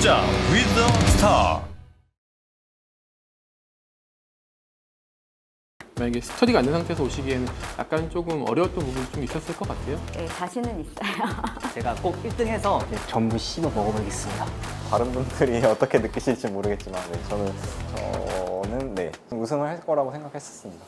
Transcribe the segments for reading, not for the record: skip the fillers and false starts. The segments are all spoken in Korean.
투자 위더 스타. 만약에 스터디가 안 된 상태에서 오시기에는 약간 조금 어려웠던 부분이 좀 있었을 것 같아요. 네, 자신은 있어요. 제가 꼭 1등해서 전부 씹어 먹어보겠습니다. 다른 분들이 어떻게 느끼실지 모르겠지만 저는 우승을 할 거라고 생각했었습니다.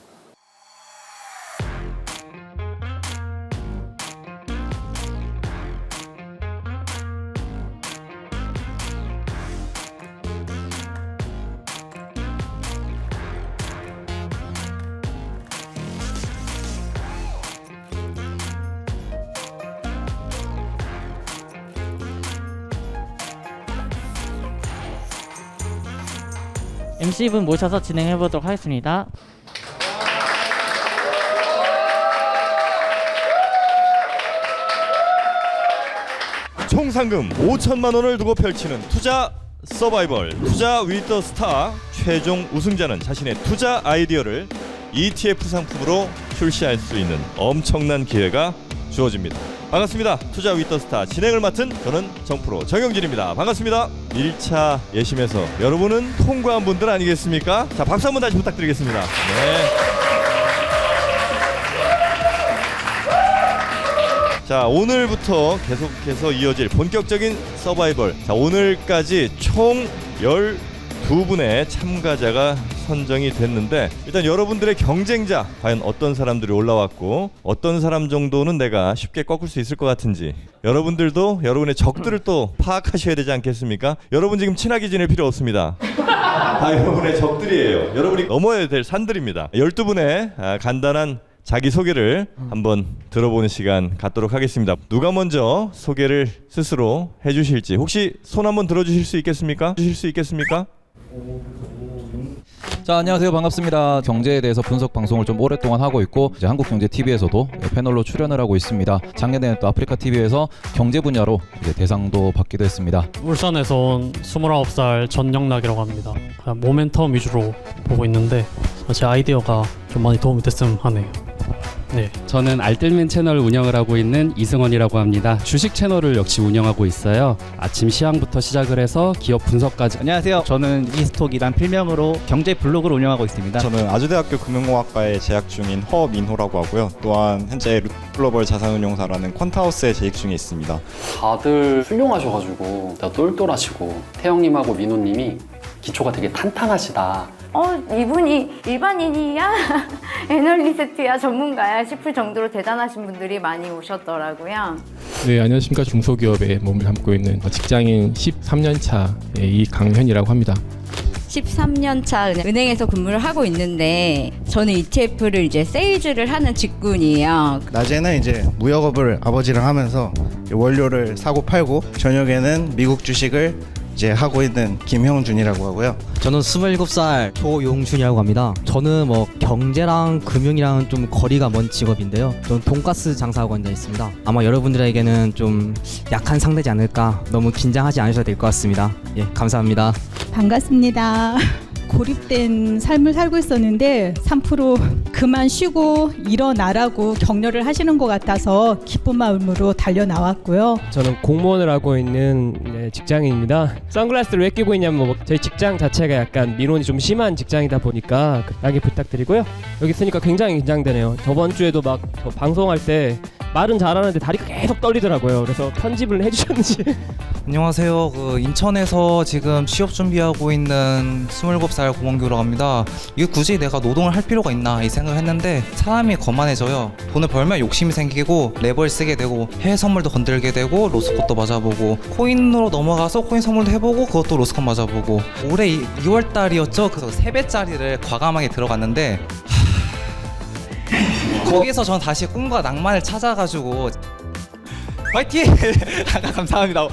MC분 모셔서 진행해 보도록 하겠습니다. 총 상금 5천만 원을 두고 펼치는 투자 서바이벌 투자 위더 스타. 최종 우승자는 자신의 투자 아이디어를 ETF 상품으로 출시할 수 있는 엄청난 기회가 주어집니다. 반갑습니다. 투자 위더 스타 진행을 맡은 저는 정프로 정영진입니다. 반갑습니다. 1차 예심에서 여러분은 통과한 분들 아니겠습니까? 자, 박수 한번 다시 부탁드리겠습니다. 네. 자, 오늘부터 계속해서 이어질 본격적인 서바이벌. 자, 오늘까지 총 12분의 참가자가 선정이 됐는데, 일단 여러분들의 경쟁자 과연 어떤 사람들이 올라왔고 어떤 사람 정도는 내가 쉽게 꺾을 수 있을 것 같은지, 여러분들도 여러분의 적들을 또 파악하셔야 되지 않겠습니까? 여러분 지금 친하게 지낼 필요 없습니다. 다 여러분의 적들이에요. 여러분이 넘어야 될 산들입니다. 12분의 간단한 자기소개를 한번 들어보는 시간 갖도록 하겠습니다. 누가 먼저 소개를 스스로 해주실지 혹시 손 한번 들어주실 수 있겠습니까? 자, 안녕하세요. 반갑습니다. 경제에 대해서 분석 방송을 좀 오랫동안 하고 있고 이제 한국경제TV에서도 패널로 출연을 하고 있습니다. 작년에는 또 아프리카TV에서 경제 분야로 이제 대상도 받기도 했습니다. 울산에서 온 29살 전영락이라고 합니다. 그냥 모멘텀 위주로 보고 있는데 제 아이디어가 좀 많이 도움이 됐으면 하네요. 네. 저는 알뜰맨 채널을 운영을 하고 있는 이승원이라고 합니다. 주식 채널을 역시 운영하고 있어요. 아침 시황부터 시작을 해서 기업 분석까지. 안녕하세요. 저는 이스톡이란 필명으로 경제 블로그를 운영하고 있습니다. 저는 아주대학교 금융공학과에 재학 중인 허민호라고 하고요. 또한 현재 루트글로벌 자산운용사라는 퀀트하우스에 재직 중에 있습니다. 다들 훌륭하셔가지고 똘똘하시고 태영님하고 민호님이 기초가 되게 탄탄하시다. 이분이 일반인이야? 애널리스트야? 전문가야? 싶을 정도로 대단하신 분들이 많이 오셨더라고요. 네, 안녕하십니까. 중소기업에 몸을 담고 있는 직장인 13년 차의 이강현이라고 합니다. 13년 차 은행에서 근무를 하고 있는데 저는 ETF를 이제 세일즈를 하는 직군이에요. 낮에는 이제 무역업을 아버지랑 하면서 원료를 사고 팔고 저녁에는 미국 주식을 이제 하고 있는 김형준이라고 하고요. 저는 27살 조용준이라고 합니다. 저는 뭐 경제랑 금융이랑 좀 거리가 먼 직업인데요. 저는 돈가스 장사하고 앉아 있습니다. 아마 여러분들에게는 좀 약한 상대지 않을까. 너무 긴장하지 않으셔도 될 것 같습니다. 예, 감사합니다. 반갑습니다. 고립된 삶을 살고 있었는데 3% 그만 쉬고 일어나라고 격려를 하시는 것 같아서 기쁜 마음으로 달려 나왔고요. 저는 공무원을 하고 있는 직장인입니다. 선글라스를 왜 끼고 있냐면 저희 직장 자체가 약간 민원이 좀 심한 직장이다 보니까 양해 부탁드리고요. 여기 있으니까 굉장히 긴장되네요. 저번 주에도 막 방송할 때 말은 잘하는데 다리가 계속 떨리더라고요. 그래서 편집을 해주셨는지. 안녕하세요. 인천에서 지금 취업 준비하고 있는 27살 고원규라고 합니다. 이거 굳이 내가 노동을 할 필요가 있나 이 생각을 했는데 사람이 거만해져요. 돈을 벌면 욕심이 생기고 랩을 쓰게 되고 해외 선물도 건들게 되고 로스컷도 맞아보고 코인으로 넘어가서 코인 선물도 해보고 그것도 로스컷 맞아보고 올해 2월달이었죠. 그래서 3배짜리를 과감하게 들어갔는데 거기서 전 다시 꿈과 낭만을 찾아가지고 화이팅! 감사합니다.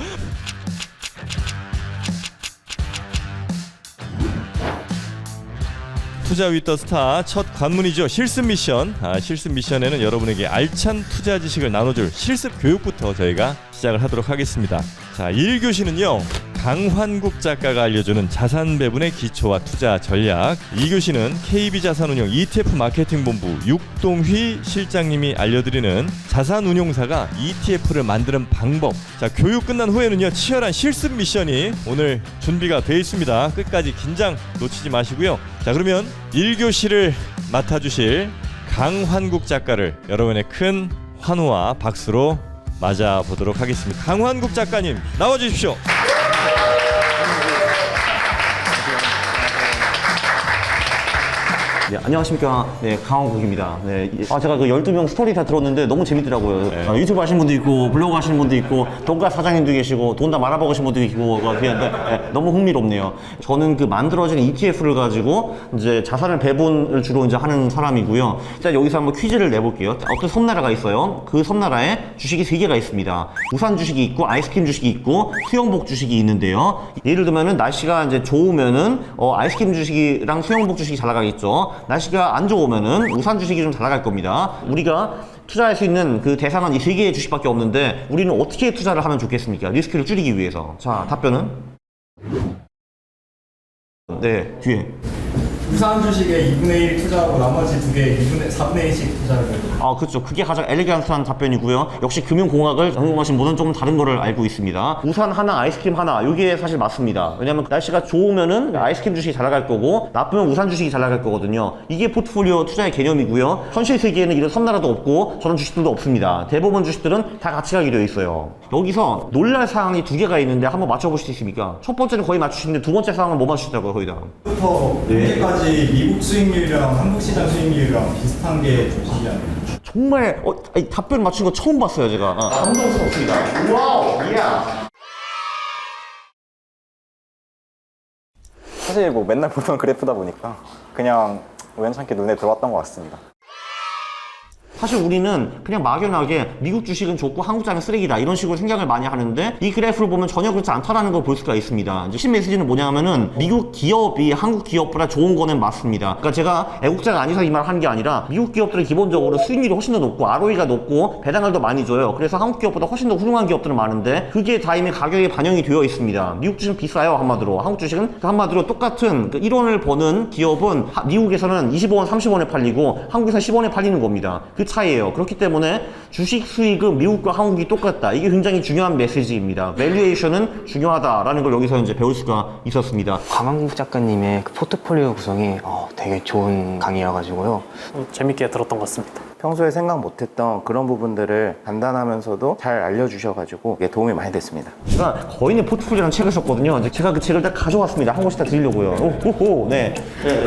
투자 위더 스타 첫 관문이죠. 실습 미션. 실습 미션에는 여러분에게 알찬 투자 지식을 나눠줄 실습 교육부터 저희가 시작을 하도록 하겠습니다. 자, 1교시는요 강환국 작가가 알려주는 자산 배분의 기초와 투자 전략. 2교시는 KB자산운용 ETF 마케팅본부 육동휘 실장님이 알려드리는 자산운용사가 ETF를 만드는 방법. 자, 교육 끝난 후에는요, 치열한 실습 미션이 오늘 준비가 되어 있습니다. 끝까지 긴장 놓치지 마시고요. 자, 그러면 1교시를 맡아주실 강환국 작가를 여러분의 큰 환호와 박수로 맞아보도록 하겠습니다. 강환국 작가님 나와주십시오. 네, 안녕하십니까. 네, 강원국입니다. 네, 제가 그 12명 스토리 다 들었는데 너무 재밌더라고요. 네. 유튜브 하시는 분도 있고, 블로그 하시는 분도 있고, 돈가스 사장님도 계시고, 돈 다 말아먹으신 분도 있고, 너무 흥미롭네요. 저는 그 만들어진 ETF를 가지고 이제 자산을 배분을 주로 이제 하는 사람이고요. 일단 여기서 한번 퀴즈를 내볼게요. 어떤 섬나라가 있어요. 그 섬나라에 주식이 3개가 있습니다. 우산 주식이 있고, 아이스크림 주식이 있고, 수영복 주식이 있는데요. 예를 들면은 날씨가 이제 좋으면은 아이스크림 주식이랑 수영복 주식이 잘 나가겠죠. 날씨가 안 좋으면은 우산 주식이 좀 잘 나갈 겁니다. 우리가 투자할 수 있는 그 대상은 이 3개의 주식밖에 없는데 우리는 어떻게 투자를 하면 좋겠습니까? 리스크를 줄이기 위해서. 자, 답변은? 네, 뒤에. 우산 주식에 2분의 1 투자하고 나머지 2개 4분의 1씩 투자를 해요. 그렇죠. 그게 가장 엘레강스한 답변이고요. 역시 금융공학을 전공하신 분은 좀 다른 거를 알고 있습니다. 우산 하나, 아이스크림 하나, 이게 사실 맞습니다. 왜냐면 날씨가 좋으면은 아이스크림 주식이 잘 나갈 거고, 나쁘면 우산 주식이 잘 나갈 거거든요. 이게 포트폴리오 투자의 개념이고요. 현실 세계에는 이런 섬나라도 없고 저런 주식들도 없습니다. 대부분 주식들은 다 같이 가기로 있어요. 여기서 놀랄 사항이 2개가 있는데 한번 맞춰보실 수 있습니까? 첫 번째는 거의 맞추시는데 두 번째 사항은 못 맞추시더라고요, 거의 다. 부터 현재까지 미국 수익률이랑 한국 시장 수익률이랑 비슷한 게 주식이 아니에요. 정말 답변 맞춘 거 처음 봤어요, 제가. 감동스럽습니다. 와우, 이야. 사실 뭐 맨날 보던 그래프다 보니까 그냥 우연찮게 눈에 들어왔던 것 같습니다. 사실 우리는 그냥 막연하게 미국 주식은 좋고 한국 자는 쓰레기다 이런 식으로 생각을 많이 하는데 이 그래프를 보면 전혀 그렇지 않다라는 걸 볼 수가 있습니다. 이제 신 메시지는 뭐냐면은 미국 기업이 한국 기업보다 좋은 거는 맞습니다. 그러니까 제가 애국자가 아니서 이 말을 하는 게 아니라 미국 기업들은 기본적으로 수익률이 훨씬 더 높고 ROE가 높고 배당을 더 많이 줘요. 그래서 한국 기업보다 훨씬 더 훌륭한 기업들은 많은데 그게 다 이미 가격에 반영이 되어 있습니다. 미국 주식은 비싸요, 한마디로. 한국 주식은 한마디로 똑같은 1원을 버는 기업은 미국에서는 25원, 30원에 팔리고 한국에서는 10원에 팔리는 겁니다. 그 차이예요. 그렇기 때문에 주식 수익은 미국과 한국이 똑같다. 이게 굉장히 중요한 메시지입니다. 밸류에이션은 중요하다라는 걸 여기서 이제 배울 수가 있었습니다. 강한국 작가님의 그 포트폴리오 구성이 되게 좋은 강의여가지고요. 재밌게 들었던 것 같습니다. 평소에 생각 못했던 그런 부분들을 간단하면서도 잘 알려주셔가지고 이게 도움이 많이 됐습니다. 제가 거인의 포트폴리오라는 책을 썼거든요. 제가 그 책을 딱 가져왔습니다. 한 권씩 다 드리려고요. 오호, 네. 네.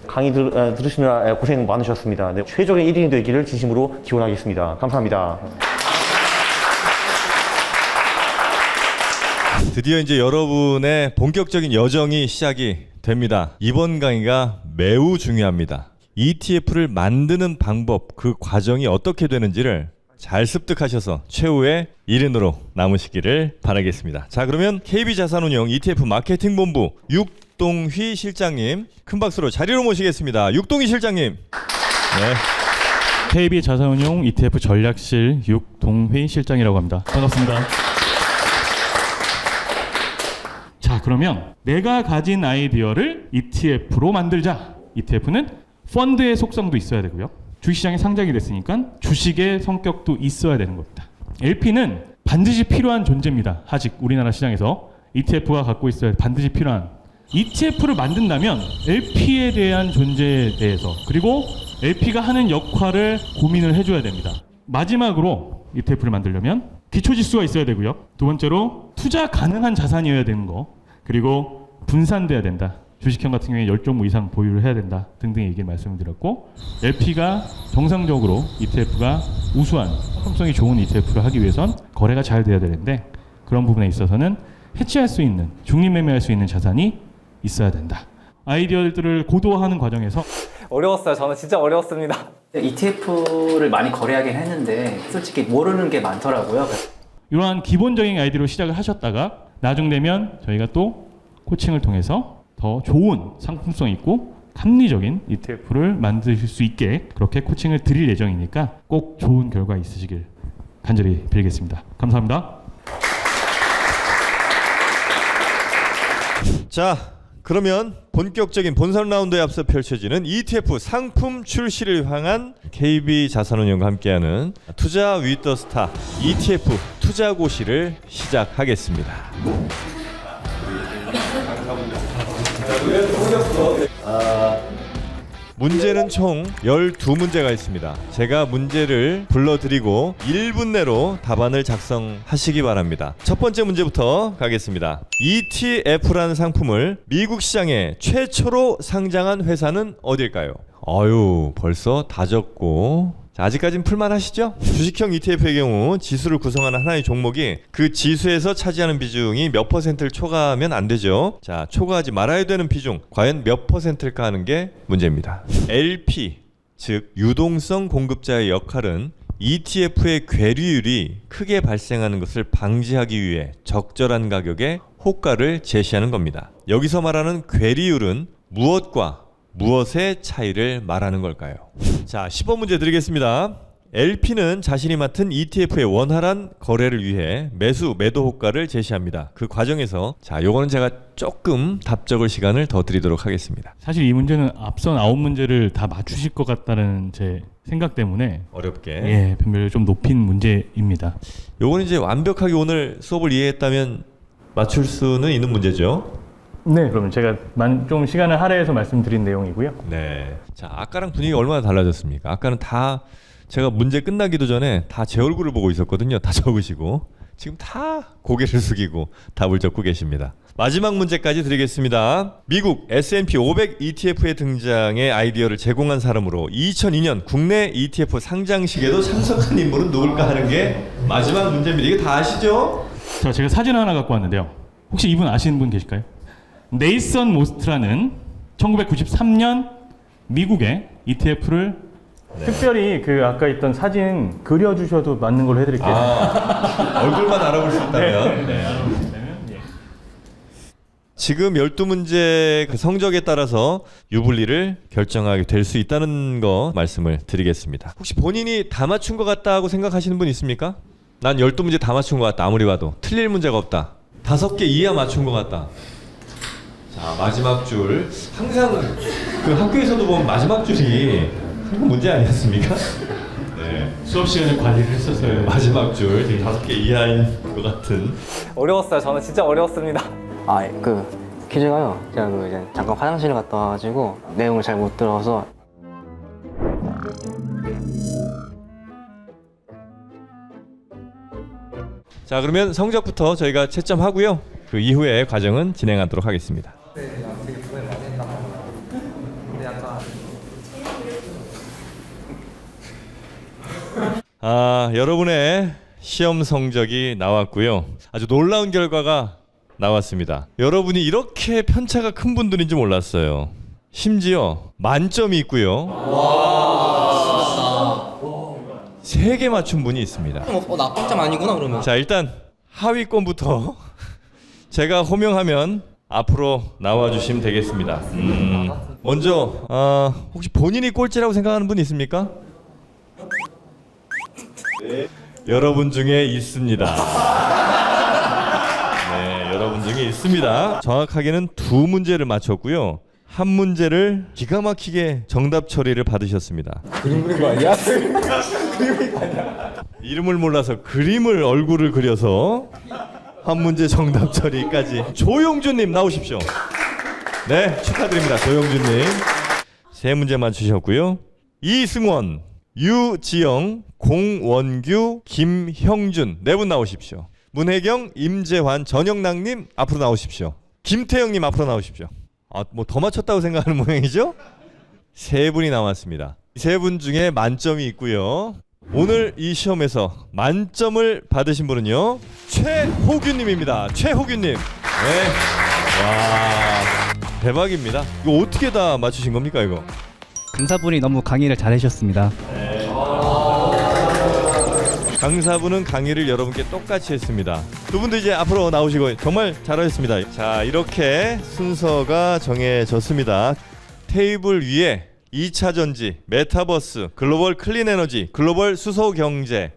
강의 들으시느라 고생 많으셨습니다. 네, 최종의 1인이 되기를 진심으로 기원하겠습니다. 감사합니다. 드디어 이제 여러분의 본격적인 여정이 시작이 됩니다. 이번 강의가 매우 중요합니다. ETF를 만드는 방법, 그 과정이 어떻게 되는지를 잘 습득하셔서 최후의 1인으로 남으시기를 바라겠습니다. 자, 그러면 KB자산운용 ETF 마케팅본부 육동휘 실장님 큰 박수로 자리로 모시겠습니다. 육동휘 실장님. 네. KB자산운용 ETF 전략실 육동휘 실장이라고 합니다. 반갑습니다. 자, 그러면 내가 가진 아이디어를 ETF로 만들자. ETF는 펀드의 속성도 있어야 되고요. 주식시장에 상장이 됐으니까 주식의 성격도 있어야 되는 겁니다. LP는 반드시 필요한 존재입니다. 아직 우리나라 시장에서 ETF가 갖고 있어야 반드시 필요한. ETF를 만든다면 LP에 대한 존재에 대해서 그리고 LP가 하는 역할을 고민을 해줘야 됩니다. 마지막으로 ETF를 만들려면 기초지수가 있어야 되고요. 두 번째로 투자 가능한 자산이어야 되는 거, 그리고 분산돼야 된다. 주식형 같은 경우에 10종목 이상 보유를 해야 된다 등등의 얘기를 말씀을 드렸고, LP가 정상적으로 ETF가 우수한 상품성이 좋은 ETF를 하기 위해선 거래가 잘 돼야 되는데 그런 부분에 있어서는 해치할 수 있는, 중립 매매할 수 있는 자산이 있어야 된다. 아이디어들을 고도화하는 과정에서 어려웠어요. 저는 진짜 어려웠습니다. ETF를 많이 거래하긴 했는데 솔직히 모르는 게 많더라고요. 이러한 기본적인 아이디어로 시작을 하셨다가 나중 되면 저희가 또 코칭을 통해서 더 좋은 상품성 있고 합리적인 ETF를 만드실 수 있게 그렇게 코칭을 드릴 예정이니까 꼭 좋은 결과 있으시길 간절히 빌겠습니다. 감사합니다. 자, 그러면 본격적인 본선 라운드에 앞서 펼쳐지는 ETF 상품 출시를 향한 KB자산운용과 함께하는 투자 with the star ETF 투자고시를 시작하겠습니다. 문제는 총 12문제가 있습니다. 제가 문제를 불러드리고 1분 내로 답안을 작성하시기 바랍니다. 첫 번째 문제부터 가겠습니다. ETF라는 상품을 미국 시장에 최초로 상장한 회사는 어딜까요? 아유, 벌써 다 적고. 자, 아직까지는 풀만하시죠? 주식형 ETF의 경우 지수를 구성하는 하나의 종목이 그 지수에서 차지하는 비중이 몇 %를 초과하면 안 되죠. 자, 초과하지 말아야 되는 비중 과연 몇 %일까 하는 게 문제입니다. LP, 즉 유동성 공급자의 역할은 ETF의 괴리율이 크게 발생하는 것을 방지하기 위해 적절한 가격에 호가를 제시하는 겁니다. 여기서 말하는 괴리율은 무엇과 무엇의 차이를 말하는 걸까요? 자, 10번 문제 드리겠습니다. LP는 자신이 맡은 ETF의 원활한 거래를 위해 매도 호가를 제시합니다. 그 과정에서 자, 요거는 제가 조금 답 적을 시간을 더 드리도록 하겠습니다. 사실 이 문제는 앞선 9문제를 다 맞추실 것 같다는 제 생각 때문에 어렵게 변별을 좀 높인 문제입니다. 요거는 이제 완벽하게 오늘 수업을 이해했다면 맞출 수는 있는 문제죠. 네, 그러면 제가 좀 시간을 할애해서 말씀드린 내용이고요. 네. 자, 아까랑 분위기가 얼마나 달라졌습니까? 아까는 다 제가 문제 끝나기도 전에 다 제 얼굴을 보고 있었거든요. 다 적으시고. 지금 다 고개를 숙이고 답을 적고 계십니다. 마지막 문제까지 드리겠습니다. 미국 S&P 500 ETF의 등장에 아이디어를 제공한 사람으로 2002년 국내 ETF 상장식에도 참석한 인물은 누굴까 하는 게 마지막 문제입니다. 이거 다 아시죠? 자, 제가 사진 하나 갖고 왔는데요. 혹시 이분 아시는 분 계실까요? 네이선 모스트라는 1993년 미국의 ETF를 특별히 그 아까 있던 사진 그려주셔도 맞는 걸로 해드릴게요. 얼굴만 알아볼 수 있다면. 지금 12문제 그 성적에 따라서 유불리를 결정하게 될 수 있다는 거 말씀을 드리겠습니다. 혹시 본인이 다 맞춘 것 같다고 생각하시는 분 있습니까? 난 12문제 다 맞춘 것 같다. 아무리 봐도 틀릴 문제가 없다. 5개 이하 맞춘 것 같다. 자, 마지막 줄. 항상 그 학교에서도 보면 마지막 줄이 문제 아니었습니까? 네. 수업 시간에 관리를 했었어요. 마지막 줄 지금 5개 이하인 것 같은. 어려웠어요. 저는 진짜 어려웠습니다. 그 퀴즈가요. 제가 이제 잠깐 화장실 갔다 와가지고 내용을 잘 못 들어서. 자, 그러면 성적부터 저희가 채점하고요. 그 이후에 과정은 진행하도록 하겠습니다. 여러분의 시험 성적이 나왔고요. 아주 놀라운 결과가 나왔습니다. 여러분이 이렇게 편차가 큰 분들인 줄 몰랐어요. 심지어 만점이 있고요. 3개 맞춘 분이 있습니다. 나쁜 점 아니구나 그러면. 자, 일단 하위권부터 제가 호명하면 앞으로 나와주시면 되겠습니다. 먼저 혹시 본인이 꼴찌라고 생각하는 분 있습니까? 네, 여러분 중에 있습니다. 네, 여러분 중에 있습니다. 정확하게는 2문제를 맞췄고요. 한 문제를 기가 막히게 정답 처리를 받으셨습니다. 그림 그린 거 아니야? 그림 그린 거 아니야? 이름을 몰라서 그림을 얼굴을 그려서 한 문제 정답 처리까지. 조용준님 나오십시오. 네, 축하드립니다. 조용준님 3문제 맞추셨고요. 이승원, 유지영, 공원규, 김형준 4분 나오십시오. 문혜경, 임재환, 전영락님 앞으로 나오십시오. 김태영님 앞으로 나오십시오. 뭐 더 맞췄다고 생각하는 모양이죠? 3분이 남았습니다. 3분 중에 만점이 있고요. 오늘 이 시험에서 만점을 받으신 분은요, 최호규님입니다. 최호규님. 네. 와, 대박입니다. 이거 어떻게 다 맞추신 겁니까, 이거? 강사분이 너무 강의를 잘해주셨습니다. 네. 강사분은 강의를 여러분께 똑같이 했습니다. 두 분도 이제 앞으로 나오시고 정말 잘하셨습니다. 자, 이렇게 순서가 정해졌습니다. 테이블 위에 2차 전지, 메타버스, 글로벌 클린 에너지, 글로벌 수소 경제라는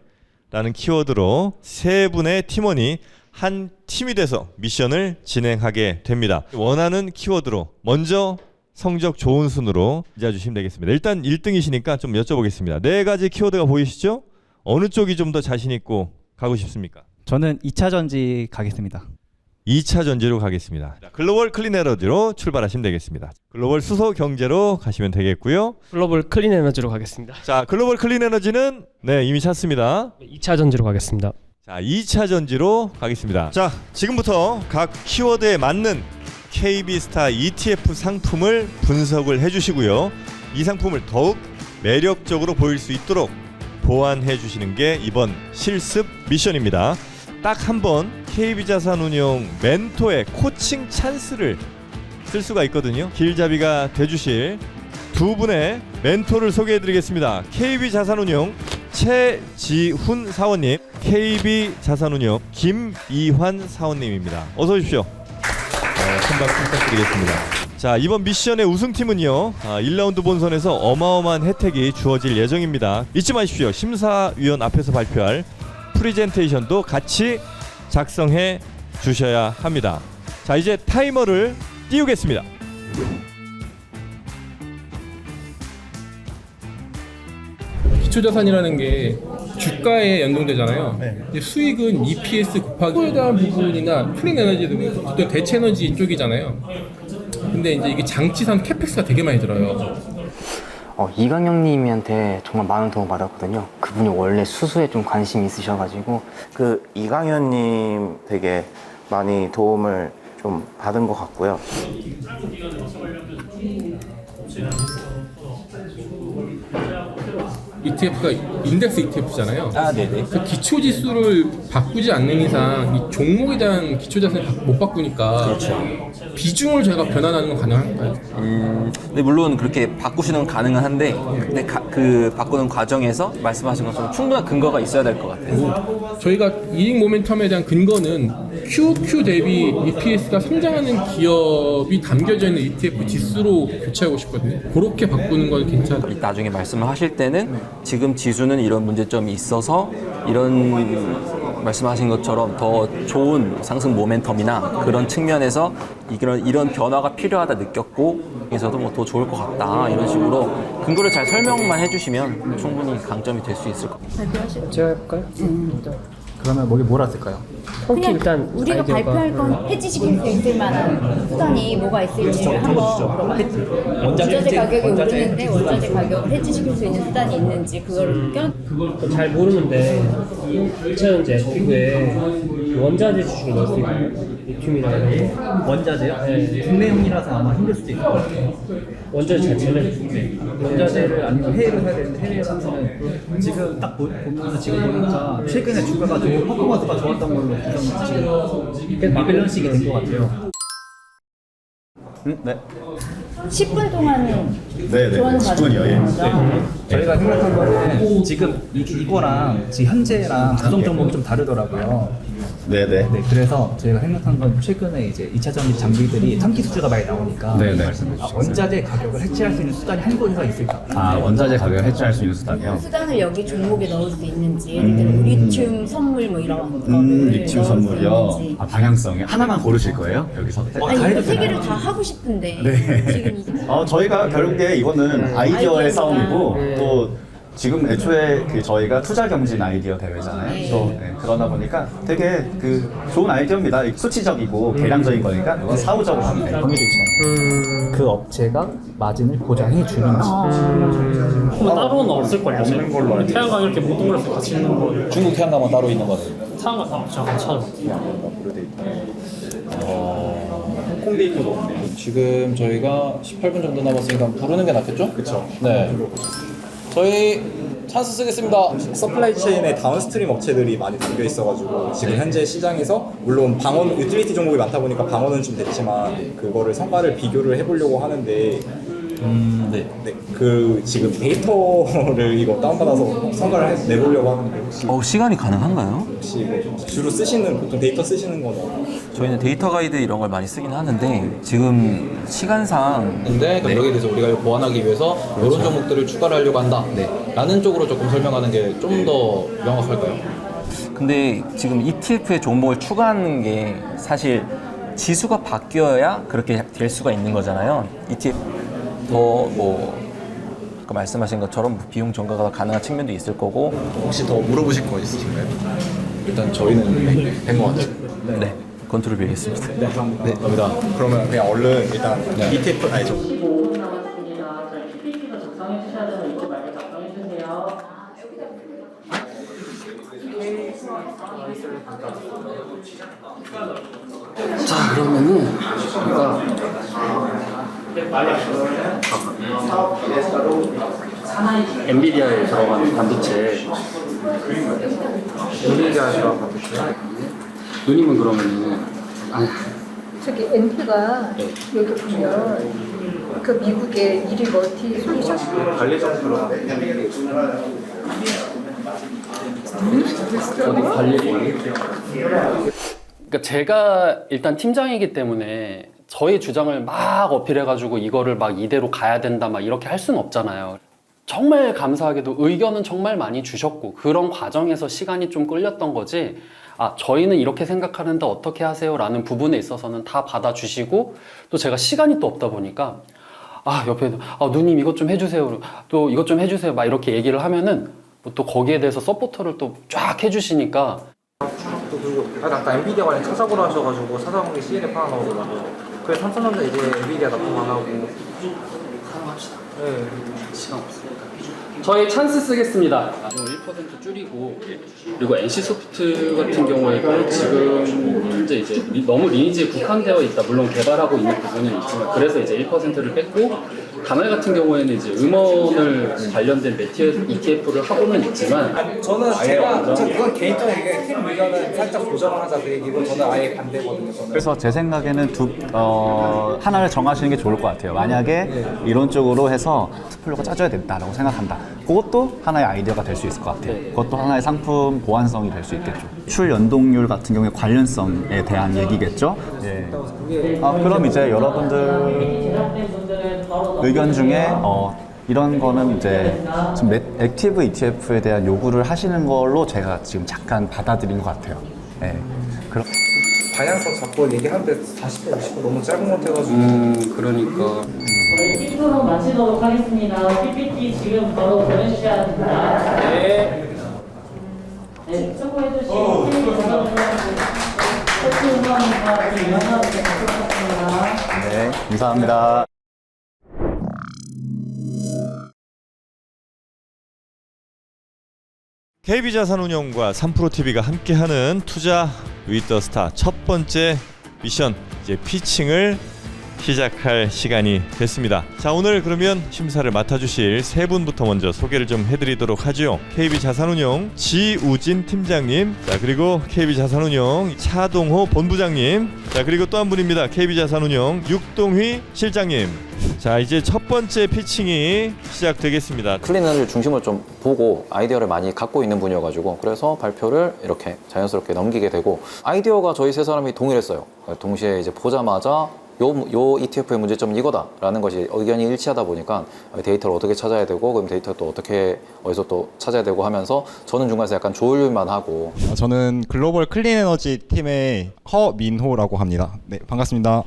라는 키워드로 세 분의 팀원이 한 팀이 돼서 미션을 진행하게 됩니다. 원하는 키워드로 먼저 성적 좋은 순으로 앉아주시면 되겠습니다. 일단 1등이시니까 좀 여쭤보겠습니다. 네 가지 키워드가 보이시죠? 어느 쪽이 좀 더 자신 있고 가고 싶습니까? 저는 2차 전지 가겠습니다. 2차 전지로 가겠습니다. 글로벌 클린 에너지로 출발하시면 되겠습니다. 글로벌 수소 경제로 가시면 되겠고요. 글로벌 클린 에너지로 가겠습니다. 자, 글로벌 클린 에너지는 네, 이미 찾습니다. 2차 전지로 가겠습니다. 자, 2차 전지로 가겠습니다. 자, 지금부터 각 키워드에 맞는 KB스타 ETF 상품을 분석을 해주시고요. 이 상품을 더욱 매력적으로 보일 수 있도록 보완해 주시는 게 이번 실습 미션입니다. 딱 한 번 KB자산운용 멘토의 코칭 찬스를 쓸 수가 있거든요. 길잡이가 돼주실 두 분의 멘토를 소개해드리겠습니다. KB자산운용 최지훈 사원님, KB자산운용 김이환 사원님입니다. 어서 오십시오. 큰 박수 부탁드리겠습니다. 자, 이번 미션의 우승팀은요 1라운드 본선에서 어마어마한 혜택이 주어질 예정입니다. 잊지 마십시오. 심사위원 앞에서 발표할 프리젠테이션도 같이 작성해 주셔야 합니다. 자, 이제 타이머를 띄우겠습니다. 기초자산이라는 게 주가에 연동되잖아요. 근데 수익은 EPS 곱하기에 대한 부분이나 클린 에너지 등은 보통 대체 에너지 쪽이잖아요. 근데 이제 이게 장치상 캐펙스가 되게 많이 들어요. 이강영님한테 정말 많은 도움 받았거든요. 그분이 원래 수수에 좀 관심이 있으셔가지고 그 이강현님 되게 많이 도움을 좀 받은 것 같고요. ETF가 인덱스 ETF잖아요. 네네. 그 기초 지수를 바꾸지 않는 이상 이 종목에 대한 기초 자산을 못 바꾸니까 그렇죠. 비중을 저희가 변환하는 건 가능한가요? 근데 물론 그렇게 바꾸시는 건 가능은 한데, 근데 그 바꾸는 과정에서 말씀하신 것처럼 충분한 근거가 있어야 될 것 같아요. 저희가 이익 모멘텀에 대한 근거는 QQ 대비 EPS가 성장하는 기업이 담겨져 있는 ETF 지수로 교체하고 싶거든요. 그렇게 바꾸는 건 괜찮아요. 나중에 말씀을 하실 때는 지금 지수는 이런 문제점이 있어서 이런 말씀하신 것처럼 더 좋은 상승 모멘텀이나 그런 측면에서 이런 변화가 필요하다 느꼈고 여기서도 뭐 더 좋을 것 같다 이런 식으로 근거를 잘 설명만 해주시면 충분히 강점이 될 수 있을 것 같아요. 제가 해볼까요? 그러면 뭐라 쓸까요? 그냥 일단 우리가 아이디어가- 발표할 건 해지시킬 수 있을 만한 수단이 뭐가 있을지를 한번 물어봐요. 원자재 가격이 오르는데 원자재 가격을 해지시킬 수 있는 수단이 있는지 그거를 그걸 잘 모르는데 이 2차 전지 ETF에 원자재 주식을 넣을 수 있나요? 리튬이나 이런 거? 원자재요? 네. 국내용이라서 아마 힘들 수도 있을 것 같아요. 원자재 자체는? 원자재를 아니면 해외로 해야 되는데 해외로 하면은 지금 딱 보면서 지금 보니까 최근에 주가가 좀 퍼포먼스가 좋았던 걸로 지금 리밸런싱이 된 것 같아요. 네. 10분 동안은 네네. 좋아하는 10분이요. 예. 저희가 생각한 거는 지금 이거랑 지금 현재랑 구성 종목이 좀 다르더라고요. 네네. 네, 그래서 저희가 생각한 건 최근에 이제 2차 전지 장비들이 참기 수주가 많이 나오니까 네네. 원자재 가격을 해치할 수 있는 수단이 한 곳에서 있을까? 원자재 가격을 해치할 수 있는 수단이요? 수단을 여기 종목에 넣을 수 있는지 예를 들어 리튬 선물 뭐 이런 거를 리튬 넣을 수 선물이요? 있는지. 방향성이 하나만 고르실 거예요? 여기서? 아니 이거 세 개를 다 하고 싶은데 네. 지금 저희가 결국에 이거는 아이디어의 싸움이고 또 지금 애초에 저희가 투자 경진 아이디어 대회잖아요. 또 그러다 보니까 되게 좋은 아이디어입니다. 수치적이고 계량적인 거니까 이건 사후적으로 하면 돼요. 그 업체가 마진을 보장해 주는지. 그럼 따로는 없을걸요. 없는 걸로 알고 태양광 이렇게 모든 걸 같이 있는 거. 중국 태양광만 따로 있는 거네. 태양광 제가 안 찾아볼게요. 홍콩 데이터도 없네요. 지금 저희가 18분 정도 남았으니까 부르는 게 낫겠죠? 그렇죠. 네. 저희 찬스 쓰겠습니다. 서플라이 체인에 다운스트림 업체들이 많이 담겨 있어가지고 지금 현재 시장에서 물론 방언 유틸리티 종목이 많다 보니까 방언은 좀 됐지만 그거를 성과를 비교를 해보려고 하는데 네. 그 지금 데이터를 이거 다운받아서 성과를 내보려고 하는데 혹시 시간이 가능한가요? 혹시 뭐 주로 쓰시는 보통 데이터 쓰시는 거는 저희는 데이터 가이드 이런 걸 많이 쓰긴 하는데 지금 시간상 근데 여기에 대해서 우리가 보완하기 위해서 이런 종목들을 추가를 하려고 한다. 라는 쪽으로 조금 설명하는 게 좀 더 명확할까요? 근데 지금 ETF에 종목을 추가하는 게 사실 지수가 바뀌어야 그렇게 될 수가 있는 거잖아요. ETF 더 아까 말씀하신 것처럼 비용 전가가 가능한 측면도 있을 거고. 혹시 더 물어보실 거 있으신가요? 일단 저희는 된 것 같아요. 네, 컨트롤 빌겠습니다. 네, 감사합니다. 네, 감사합니다. 그러면 그냥 얼른 일단 ETF 아니죠? 자, 그러면은 우리가 엔비디아에 들어가는 반도체, 누님은 그러면은 저기 엔피가 여기 보면 그 미국의 1위 멀티 솔루션 관리자 어디 관리? 그러니까 제가 일단 팀장이기 때문에 저의 주장을 막 어필해가지고 이거를 막 이대로 가야 된다 막 이렇게 할 수는 없잖아요. 정말 감사하게도 의견은 정말 많이 주셨고 그런 과정에서 시간이 좀 끌렸던 거지, 아 저희는 이렇게 생각하는데 어떻게 하세요? 라는 부분에 있어서는 다 받아주시고, 또 제가 시간이 또 없다 보니까 아 옆에 누님 이것 좀 해주세요, 또 이것 좀 해주세요 막 이렇게 얘기를 하면은 또 거기에 대해서 서포터를 또 쫙 해주시니까. 또 그리고 아까 엔비디아 관련 찾아보라 하셔가지고 찾아본 게 CNF 하나 나오더라고요. 그래서 삼성전자 이제 엔비디아 납품 안 하고 사용합시다. 네. 시간 없으니까. 저희 찬스 쓰겠습니다. 1% 줄이고, 그리고 NC소프트 같은 경우에도 지금 현재 이제 너무 리니지에 국한되어 있다. 물론 개발하고 있는 부분은 있지만, 그래서 이제 1%를 뺐고, 가말 같은 경우에는 이제 음원을 관련된 ETF를 하고는 있지만, 저는 그건 개인적인 얘기, 팀 의견은 살짝 조정을 하자 그 얘기고 저는 아예 반대거든요. 저는. 그래서 제 생각에는 하나를 정하시는 게 좋을 것 같아요. 만약에 이론적으로 해서 스플로가 짜줘야 된다라고 생각한다. 그것도 하나의 아이디어가 될 수 있을 것 같아요. 그것도 하나의 상품 보완성이 될 수 있겠죠. 출 연동률 같은 경우에 관련성에 대한 얘기겠죠. 예. 그럼 이제 여러분들 의견 중에 이런 거는 이제 좀 액티브 ETF에 대한 요구를 하시는 걸로 제가 지금 잠깐 받아들인 것 같아요. 예. 방향성 잡고 얘기하는데 40분, 50분 너무 짧은 것 같아가지고. 그러니까. 저희 T토론 마치도록 하겠습니다. PPT 지금 바로 보내주셔야 됩니다. 네. 네, 참고해주신 팀 서치 응원과 김영사님께 부탁드립니다. 네, 감사합니다. KB자산운용과 3프로TV가 함께하는 투자 위드 더 스타 첫 번째 미션, 이제 피칭을 시작할 시간이 됐습니다. 자, 오늘 그러면 심사를 맡아주실 세 분부터 먼저 소개를 좀 해드리도록 하죠. KB자산운용 지우진 팀장님, 자 그리고 KB자산운용 차동호 본부장님, 자 그리고 또 한 분입니다. KB자산운용 육동휘 실장님. 자, 이제 첫 번째 피칭이 시작되겠습니다. 클린 에너지를 중심으로 좀 보고 아이디어를 많이 갖고 있는 분이어가지고, 그래서 발표를 이렇게 자연스럽게 넘기게 되고, 아이디어가 저희 세 사람이 동일했어요. 동시에 이제 보자마자 요 ETF의 문제점은 이거다라는 것이 의견이 일치하다 보니까 데이터를 어떻게 찾아야 되고, 그럼 데이터 또 어떻게 어디서 또 찾아야 되고 하면서 저는 중간에서 약간 조율만 하고. 저는 글로벌 클린 에너지 팀의 허민호라고 합니다. 네, 반갑습니다.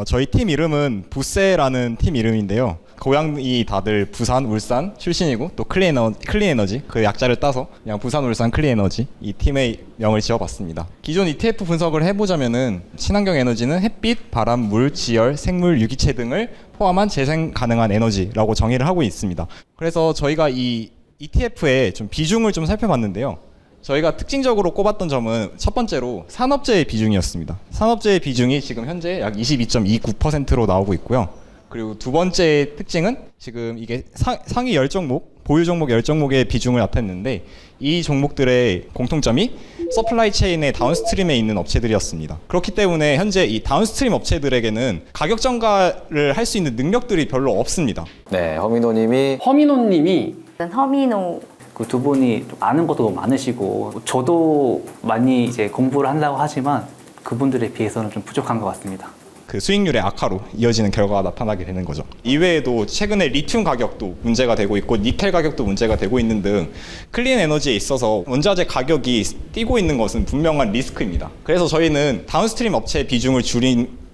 저희 팀 이름은 부세라는 팀 이름인데요. 고향이 다들 부산, 울산 출신이고, 또 클린 에너지 그 약자를 따서 그냥 부산, 울산 클린 에너지 이 팀의 명을 지어봤습니다. 기존 ETF 분석을 해보자면은 친환경 에너지는 햇빛, 바람, 물, 지열, 생물, 유기체 등을 포함한 재생 가능한 에너지라고 정의를 하고 있습니다. 그래서 저희가 이 ETF의 좀 비중을 좀 살펴봤는데요. 저희가 특징적으로 꼽았던 점은 첫 번째로 산업재의 비중이었습니다. 산업재의 비중이 지금 현재 약 22.29%로 나오고 있고요. 그리고 두 번째 특징은 지금 이게 상위 10종목, 보유 종목 10종목의 비중을 나타냈는데, 이 종목들의 공통점이 서플라이 체인의 다운스트림에 있는 업체들이었습니다. 그렇기 때문에 현재 이 다운스트림 업체들에게는 가격 전가를 할 수 있는 능력들이 별로 없습니다. 네, 허민호님이 허민호 그 두 분이 좀 아는 것도 너무 많으시고, 저도 많이 이제 공부를 한다고 하지만 그분들에 비해서는 좀 부족한 것 같습니다. 그 수익률의 악화로 이어지는 결과가 나타나게 되는 거죠. 이외에도 최근에 리튬 가격도 문제가 되고 있고 니켈 가격도 문제가 되고 있는 등 클린 에너지에 있어서 원자재 가격이 뛰고 있는 것은 분명한 리스크입니다. 그래서 저희는 다운스트림 업체의 비중을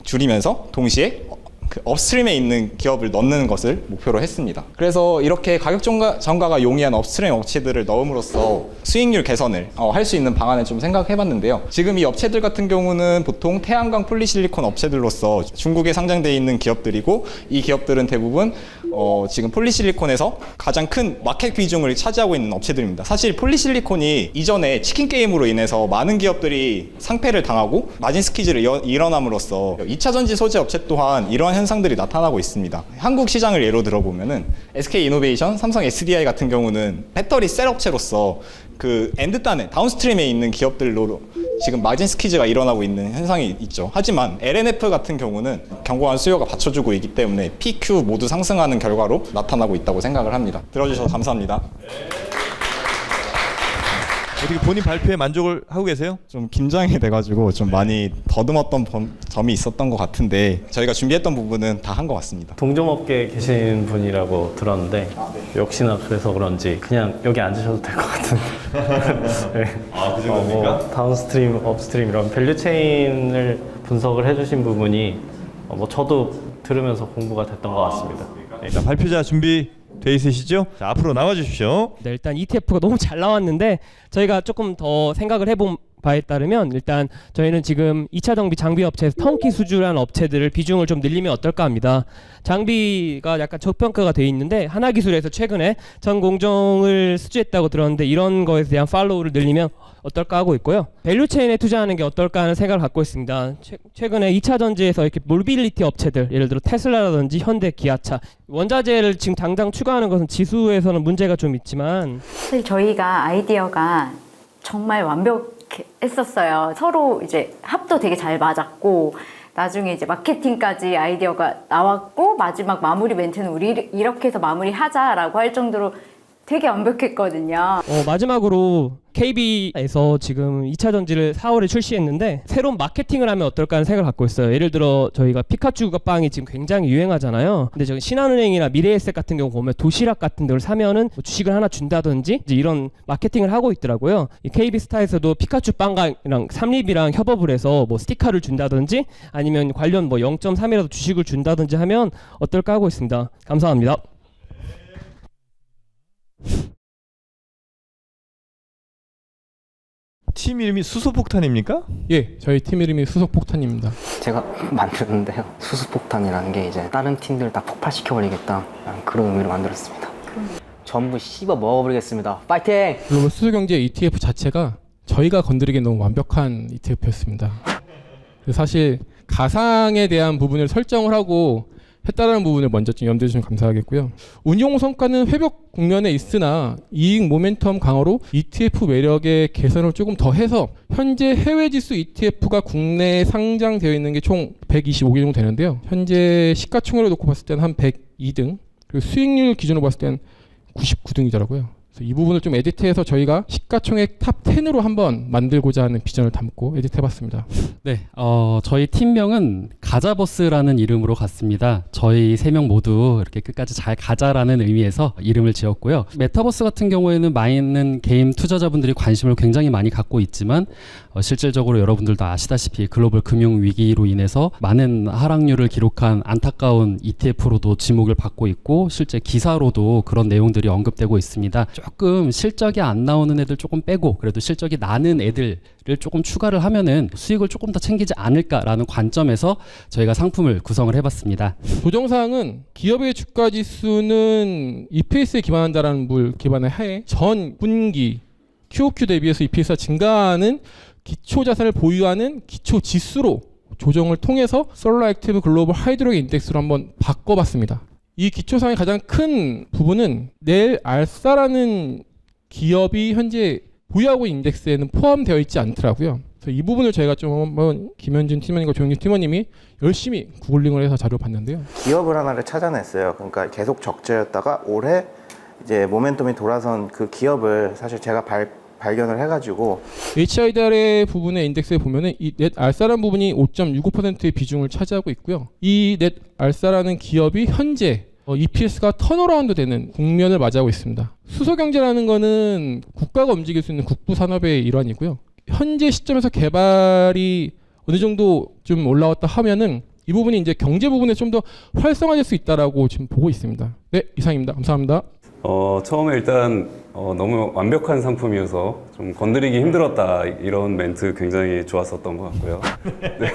줄이면서 동시에 그 업스트림에 있는 기업을 넣는 것을 목표로 했습니다. 그래서 이렇게 가격 전가가 용이한 업스트림 업체들을 넣음으로써 수익률 개선을 할 수 있는 방안을 좀 생각해봤는데요. 지금 이 업체들 같은 경우는 보통 태양광 폴리실리콘 업체들로서 중국에 상장되어 있는 기업들이고 이 기업들은 대부분 지금 폴리실리콘에서 가장 큰 마켓 비중을 차지하고 있는 업체들입니다. 사실 폴리실리콘이 이전에 치킨 게임으로 인해서 많은 기업들이 상패를 당하고 마진 스퀴즈를 일어남으로써 2차 전지 소재 업체 또한 이러한 현상들이 나타나고 있습니다. 한국 시장을 예로 들어보면은 SK 이노베이션, 삼성 SDI 같은 경우는 배터리 셀 업체로서 그 엔드단에 다운스트림에 있는 기업들로 지금 마진 스퀴즈가 일어나고 있는 현상이 있죠. 하지만 LNF 같은 경우는 견고한 수요가 받쳐주고 있기 때문에 PQ 모두 상승하는 결과로 나타나고 있다고 생각을 합니다. 들어주셔서 감사합니다. 어떻게 본인 발표에 만족을 하고 계세요? 좀 긴장이 돼가지고 좀 많이 더듬었던 점이 있었던 것 같은데 저희가 준비했던 부분은 다 한 것 같습니다. 동종업계에 계신 분이라고 들었는데 역시나 그래서 그런지 그냥 여기 앉으셔도 될 것 같은데 네. 아, 그 정도입니까? 다운스트림, 업스트림 이런 밸류체인을 분석을 해주신 부분이 저도 들으면서 공부가 됐던 것 같습니다. 네. 자, 발표자 준비돼 있으시죠? 자, 앞으로 나와 주십시오. 네, 일단 ETF가 너무 잘 나왔는데 저희가 조금 더 생각을 해본 바에 따르면 일단 저희는 지금 2차 정비 장비 업체에서 턴키 수주라는 업체들을 비중을 좀 늘리면 어떨까 합니다. 장비가 약간 저평가가 돼 있는데 하나기술에서 최근에 전 공정을 수주했다고 들었는데 이런 거에 대한 팔로우를 늘리면 어떨까 하고 있고요. 밸류체인에 투자하는 게 어떨까 하는 생각을 갖고 있습니다. 최근에 2차 전지에서 이렇게 모빌리티 업체들, 예를 들어 테슬라라든지 현대, 기아차, 원자재를 지금 당장 추가하는 것은 지수에서는 문제가 좀 있지만 사실 저희가 아이디어가 정말 완벽했었어요. 서로 이제 합도 되게 잘 맞았고 나중에 이제 마케팅까지 아이디어가 나왔고 마지막 마무리 멘트는 우리 이렇게 해서 마무리하자라고 할 정도로 되게 완벽했거든요. 마지막으로 KB에서 지금 2차 전지를 4월에 출시했는데 새로운 마케팅을 하면 어떨까 하는 생각을 갖고 있어요. 예를 들어 저희가 피카츄가 빵이 지금 굉장히 유행하잖아요. 근데 저기 신한은행이나 미래에셋 같은 경우 보면 도시락 같은 데를 사면은 주식을 하나 준다든지 이제 이런 마케팅을 하고 있더라고요. 이 KB스타에서도 피카츄 빵이랑 삼립이랑 협업을 해서 뭐 스티커를 준다든지 아니면 관련 뭐 0.3이라도 주식을 준다든지 하면 어떨까 하고 있습니다. 감사합니다. 팀 이름이 수소폭탄입니까? 예, 저희 팀 이름이 수소폭탄입니다. 제가 만들었는데요. 수소폭탄이라는 게 이제 다른 팀들 다 폭발시켜버리겠다 그런 의미로 만들었습니다. 전부 씹어 먹어버리겠습니다. 파이팅! 글로벌 수소경제 ETF 자체가 저희가 건드리기엔 너무 완벽한 ETF였습니다. 사실 가상에 대한 부분을 설정을 하고 했다라는 부분을 먼저 좀 염두해 주시면 감사하겠고요. 운용 성과는 회복 국면에 있으나 이익 모멘텀 강화로 ETF 매력의 개선을 조금 더 해서 현재 해외 지수 ETF가 국내에 상장되어 있는 게 총 125개 정도 되는데요. 현재 시가총액을 놓고 봤을 때는 한 102등, 그리고 수익률 기준으로 봤을 때는 99등이더라고요. 그래서 이 부분을 좀 에디트해서 저희가 시가총액 탑 10으로 한번 만들고자 하는 비전을 담고 에디트해봤습니다. 네, 저희 팀명은 가자버스라는 이름으로 갔습니다. 저희 3명 모두 이렇게 끝까지 잘 가자라는 의미에서 이름을 지었고요. 메타버스 같은 경우에는 많은 게임 투자자분들이 관심을 굉장히 많이 갖고 있지만 실질적으로 여러분들도 아시다시피 글로벌 금융 위기로 인해서 많은 하락률을 기록한 안타까운 ETF로도 지목을 받고 있고 실제 기사로도 그런 내용들이 언급되고 있습니다. 조금 실적이 안 나오는 애들 조금 빼고 그래도 실적이 나는 애들을 조금 추가를 하면은 수익을 조금 더 챙기지 않을까라는 관점에서 저희가 상품을 구성을 해봤습니다. 조정사항은 기업의 주가 지수는 EPS에 기반한다라는 물 기반의 하에 전 분기 QOQ 대비해서 EPS가 증가하는 기초 자산을 보유하는 기초 지수로 조정을 통해서 솔라 액티브 글로벌 하이드로겐 인덱스로 한번 바꿔봤습니다. 이 기초상의 가장 큰 부분은 넬 알사라는 기업이 현재 보유하고 있는 인덱스에는 포함되어 있지 않더라고요. 그래서 이 부분을 저희가 좀 한번 김현준 팀원님과 조영규 팀원님이 열심히 구글링을 해서 자료를 봤는데요. 기업을 하나를 찾아냈어요. 그러니까 계속 적자였다가 올해 이제 모멘텀이 돌아선 그 기업을 사실 제가 발견을 해가지고 HIDR의 부분의 인덱스에 보면은 이 넷 알사라는 부분이 5.65%의 비중을 차지하고 있고요. 이 넷 알사라는 기업이 현재 EPS가 턴어라운드 되는 국면을 맞이하고 있습니다. 수소 경제라는 거는 국가가 움직일 수 있는 국부 산업의 일환이고요. 현재 시점에서 개발이 어느 정도 좀 올라왔다 하면은 이 부분이 이제 경제 부분에 좀 더 활성화될 수 있다라고 지금 보고 있습니다. 네, 이상입니다. 감사합니다. 처음에 일단 너무 완벽한 상품이어서 좀 건드리기 힘들었다 이런 멘트 굉장히 좋았었던 것 같고요. 네.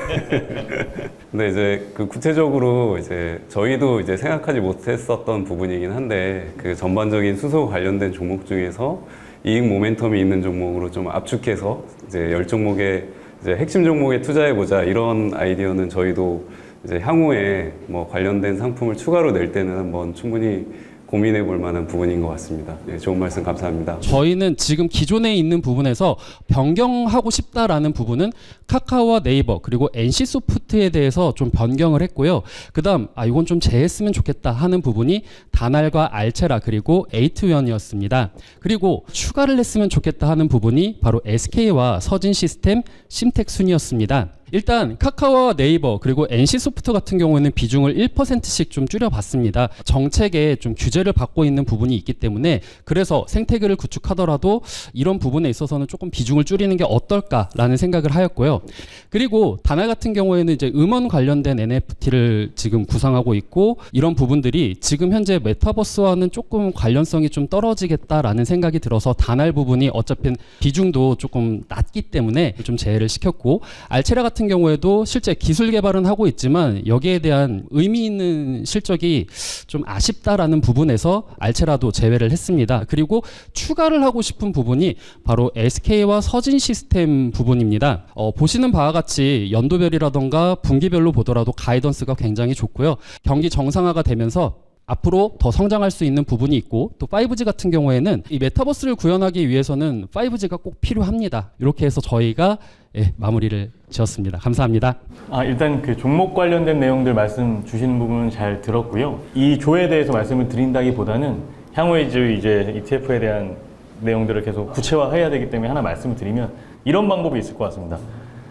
근데 이제 그 구체적으로 이제 저희도 이제 생각하지 못했었던 부분이긴 한데 그 전반적인 수소 관련된 종목 중에서 이익 모멘텀이 있는 종목으로 좀 압축해서 이제 10종목의 이제 핵심 종목에 투자해 보자 이런 아이디어는 저희도 이제 향후에 뭐 관련된 상품을 추가로 낼 때는 한번 충분히 고민해 볼 만한 부분인 것 같습니다. 네, 좋은 말씀 감사합니다. 저희는 지금 기존에 있는 부분에서 변경하고 싶다라는 부분은 카카오와 네이버 그리고 NC소프트에 대해서 좀 변경을 했고요. 그다음 이건 좀 제했으면 좋겠다 하는 부분이 다날과 알체라 그리고 에이트원이었습니다. 그리고 추가를 했으면 좋겠다 하는 부분이 바로 SK와 서진시스템, 심텍순이었습니다. 일단 카카오와 네이버 그리고 NC소프트 같은 경우에는 비중을 1%씩 좀 줄여봤습니다. 정책에 좀 규제를 받고 있는 부분이 있기 때문에 그래서 생태계를 구축하더라도 이런 부분에 있어서는 조금 비중을 줄이는 게 어떨까라는 생각을 하였고요. 그리고 다날 같은 경우에는 이제 음원 관련된 NFT를 지금 구상하고 있고 이런 부분들이 지금 현재 메타버스와는 조금 관련성이 좀 떨어지겠다라는 생각이 들어서 다날 부분이 어차피 비중도 조금 낮기 때문에 좀 제외를 시켰고 알체라 같은 경우에도 실제 기술 개발은 하고 있지만 여기에 대한 의미 있는 실적이 좀 아쉽다라는 부분에서 알체라도 제외를 했습니다. 그리고 추가를 하고 싶은 부분이 바로 SK와 서진 시스템 부분입니다. 보시는 바와 같이 연도별이라던가 분기별로 보더라도 가이던스가 굉장히 좋고요. 경기 정상화가 되면서 앞으로 더 성장할 수 있는 부분이 있고 또 5G 같은 경우에는 이 메타버스를 구현하기 위해서는 5G가 꼭 필요합니다. 이렇게 해서 저희가 마무리를 지었습니다. 감사합니다. 일단 그 종목 관련된 내용들 말씀 주시는 부분은 잘 들었고요. 이 조에 대해서 말씀을 드린다기보다는 향후에 이제 ETF에 대한 내용들을 계속 구체화해야 되기 때문에 하나 말씀을 드리면 이런 방법이 있을 것 같습니다.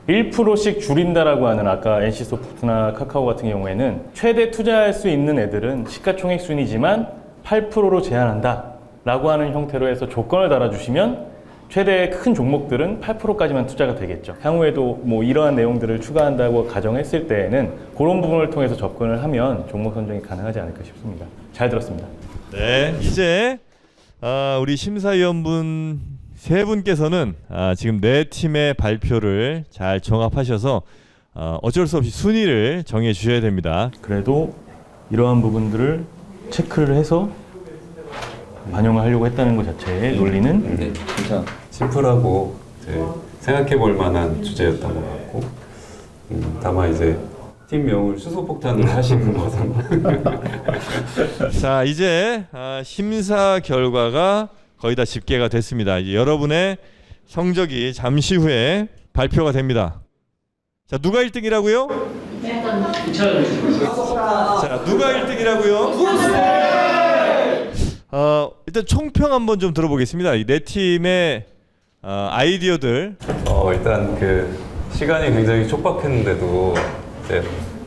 1%씩 줄인다라고 하는 아까 NC소프트나 카카오 같은 경우에는 최대 투자할 수 있는 애들은 시가총액 순이지만 8%로 제한한다 라고 하는 형태로 해서 조건을 달아주시면 최대 큰 종목들은 8%까지만 투자가 되겠죠. 향후에도 뭐 이러한 내용들을 추가한다고 가정했을 때에는 그런 부분을 통해서 접근을 하면 종목 선정이 가능하지 않을까 싶습니다. 잘 들었습니다. 네, 이제 우리 심사위원분 세 분께서는 지금 네 팀의 발표를 잘 종합하셔서 어쩔 수 없이 순위를 정해 주셔야 됩니다. 그래도 이러한 부분들을 체크를 해서 반영을 하려고 했다는 것 자체의 논리는 진짜 심플하고 생각해 볼 만한 주제였던 것 같고 다만 이제 팀명을 수소폭탄으로 하시는 것은 자, 이제 심사 결과가 거의 다 집계가 됐습니다. 이제 여러분의 성적이 잠시 후에 발표가 됩니다. 자, 누가 1등이라고요? 자, 누가 1등이라고요? 일단 총평 한번 좀 들어보겠습니다. 이 네 팀의 아이디어들. 일단 그 시간이 굉장히 촉박했는데도 이제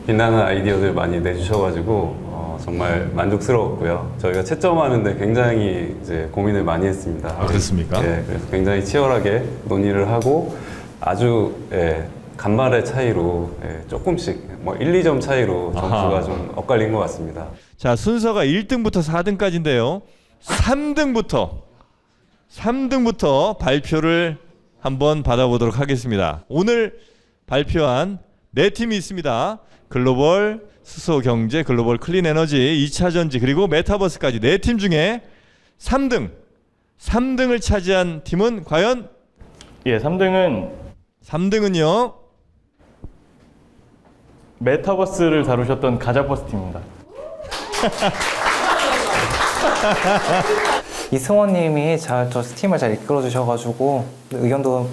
빛나는 아이디어들 많이 내주셔가지고 정말 만족스러웠고요. 저희가 채점하는데 굉장히 이제 고민을 많이 했습니다. 그렇습니까? 네, 그래서 굉장히 치열하게 논의를 하고 아주 간말의 차이로 조금씩 뭐 1, 2점 차이로 점수가 좀 엇갈린 것 같습니다. 자, 순서가 1등부터 4등까지인데요. 3등부터 발표를 한번 받아보도록 하겠습니다. 오늘 발표한 네 팀이 있습니다. 글로벌 수소경제, 글로벌 클린에너지, 2차전지 그리고 메타버스까지 네 팀 중에 3등을 차지한 팀은 과연? 예, 3등은요 메타버스를 다루셨던 가자버스 팀입니다. 이승원님이 저 팀을 잘 이끌어 주셔가지고 의견도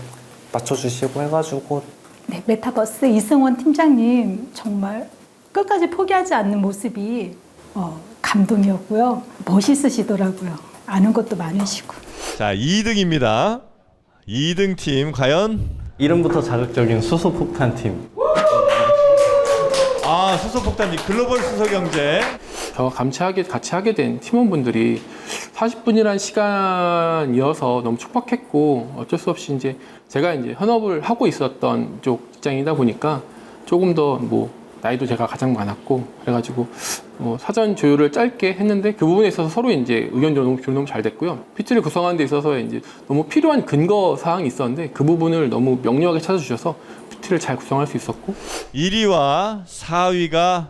맞춰주시고 해가지고 네, 메타버스 이승원 팀장님 정말 끝까지 포기하지 않는 모습이 감동이었고요. 멋있으시더라고요. 아는 것도 많으시고. 자, 2등입니다. 2등 팀 과연? 이름부터 자극적인 수소폭탄 팀. 아, 수소폭탄 글로벌 수소경제. 저와 같이 하게 된 팀원분들이 40분이란 시간이어서 너무 촉박했고 어쩔 수 없이 이제 제가 이제 현업을 하고 있었던 쪽 직장이다 보니까 조금 더 뭐 나이도 제가 가장 많았고 그래가지고 사전 조율을 짧게 했는데 그 부분에 있어서 서로 이제 의견 조율 너무 잘 됐고요. PT를 구성하는 데 있어서 이제 너무 필요한 근거 사항이 있었는데 그 부분을 너무 명료하게 찾아주셔서 PT를 잘 구성할 수 있었고 1위와 4위가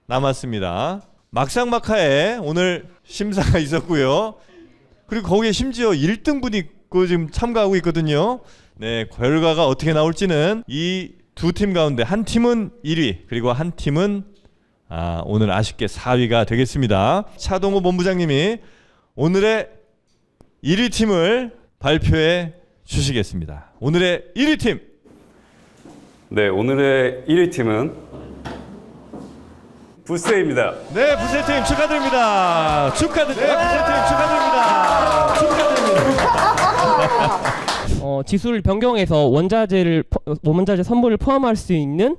남았습니다. 막상막하에 오늘 심사가 있었고요. 그리고 거기에 심지어 1등분이 지금 참가하고 있거든요. 네, 결과가 어떻게 나올지는 이 두 팀 가운데 한 팀은 1위 그리고 한 팀은 오늘 아쉽게 4위가 되겠습니다. 차동호 본부장님이 오늘의 1위 팀을 발표해 주시겠습니다. 오늘의 1위 팀. 네, 오늘의 1위 팀은 부세입니다. 네, 부세팀 축하드립니다. 축하드립니다. 네, 부세팀 축하드립니다. 지수를 변경해서 원자재 선물을 포함할 수 있는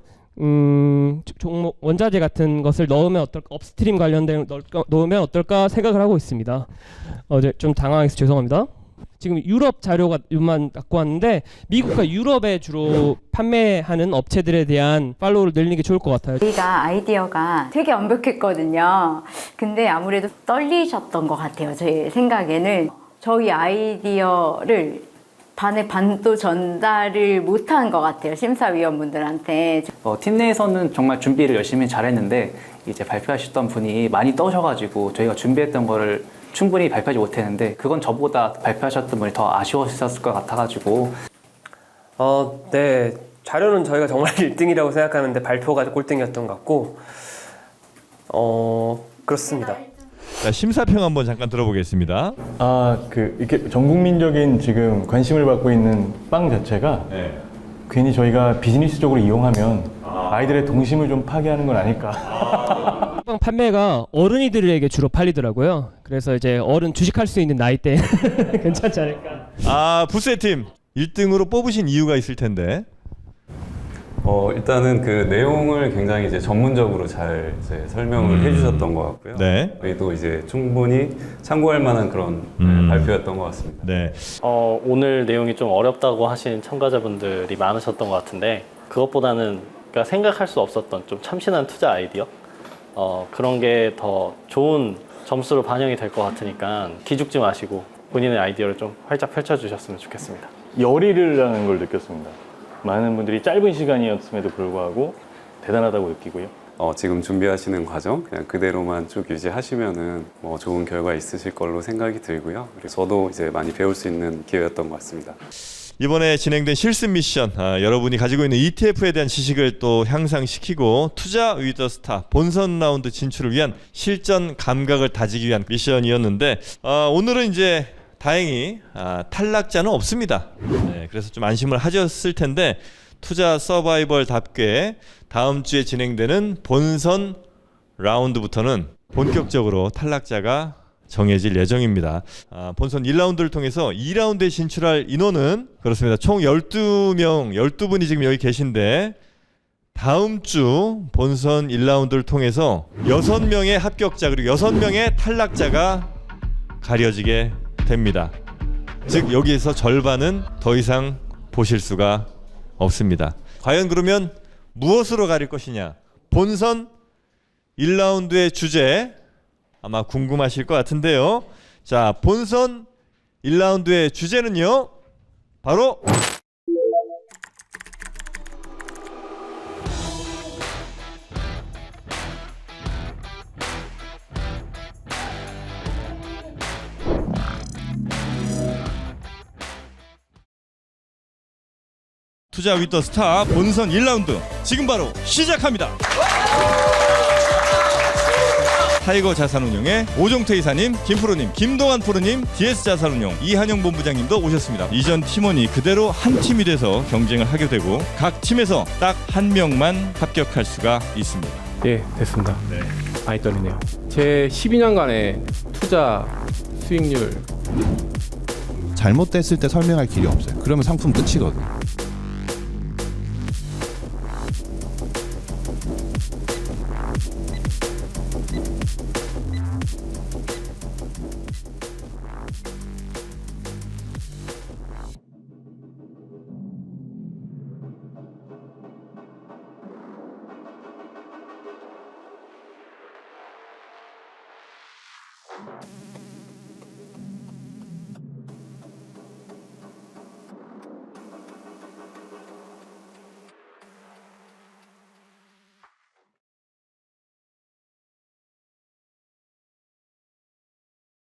종목 원자재 같은 것을 넣으면 어떨까, 업스트림 관련된 넣으면 어떨까 생각을 하고 있습니다. 좀 당황해서 죄송합니다. 지금 유럽 자료만 갖고 왔는데 미국과 유럽에 주로 판매하는 업체들에 대한 팔로우를 늘리는 게 좋을 것 같아요. 우리가 아이디어가 되게 완벽했거든요. 근데 아무래도 떨리셨던 것 같아요. 제 생각에는 저희 아이디어를 반의 반도 전달을 못한 것 같아요. 심사위원분들한테. 팀 내에서는 정말 준비를 열심히 잘했는데 이제 발표하셨던 분이 많이 떠셔가지고 저희가 준비했던 거를 충분히 발표하지 못했는데 그건 저보다 발표하셨던 분이 더 아쉬웠을 것 같아가지고 네. 자료는 저희가 정말 1등이라고 생각하는데 발표가 꼴등이었던 것 같고 그렇습니다. 자, 심사평 한번 잠깐 들어보겠습니다. 이렇게 전 국민적인 지금 관심을 받고 있는 빵 자체가 괜히 저희가 비즈니스적으로 이용하면 아이들의 동심을 좀 파괴하는 건 아닐까. 빵 판매가 어른이들에게 주로 팔리더라고요. 그래서 이제 어른 주식할 수 있는 나이대 괜찮지 않을까. 부세팀 1등으로 뽑으신 이유가 있을 텐데. 일단은 그 내용을 굉장히 이제 전문적으로 잘 이제 설명을 해주셨던 것 같고요. 네. 저희도 이제 충분히 참고할 만한 그런 발표였던 것 같습니다. 네. 오늘 내용이 좀 어렵다고 하신 참가자분들이 많으셨던 것 같은데 그것보다는 그러니까 생각할 수 없었던 좀 참신한 투자 아이디어 그런 게 더 좋은 점수로 반영이 될 것 같으니까 기죽지 마시고 본인의 아이디어를 좀 활짝 펼쳐주셨으면 좋겠습니다. 열의를 하는 걸 느꼈습니다. 많은 분들이 짧은 시간이었음에도 불구하고 대단하다고 느끼고요. 지금 준비하시는 과정 그냥 그대로만 쭉 유지하시면은 좋은 결과 있으실 걸로 생각이 들고요. 그리고 저도 이제 많이 배울 수 있는 기회였던 것 같습니다. 이번에 진행된 실습 미션, 여러분이 가지고 있는 ETF에 대한 지식을 또 향상시키고 투자 위더 스타 본선 라운드 진출을 위한 실전 감각을 다지기 위한 미션이었는데 오늘은 이제 다행히 탈락자는 없습니다. 네, 그래서 좀 안심을 하셨을 텐데 투자 서바이벌답게 다음 주에 진행되는 본선 라운드부터는 본격적으로 탈락자가 정해질 예정입니다. 본선 1라운드를 통해서 2라운드에 진출할 인원은 그렇습니다. 총 12명, 12분이 지금 여기 계신데 다음 주 본선 1라운드를 통해서 6명의 합격자 그리고 6명의 탈락자가 가려지게 됩니다. 즉 여기에서 절반은 더 이상 보실 수가 없습니다. 과연 그러면 무엇으로 가릴 것이냐? 본선 1라운드의 주제 아마 궁금하실 것 같은데요. 자, 본선 1라운드의 주제는요. 바로 투자 위더 스타 본선 1라운드 지금 바로 시작합니다. 타이거 자산운용의 오종태 이사님, 김프로님, 김동환 프로님, DS자산운용 이한영 본부장님도 오셨습니다. 이전 팀원이 그대로 한 팀이 돼서 경쟁을 하게 되고 각 팀에서 딱 한 명만 합격할 수가 있습니다. 예, 됐습니다. 많이 떨리네요. 제 12년간의 투자 수익률 잘못됐을 때 설명할 길이 없어요. 그러면 상품 끝이거든.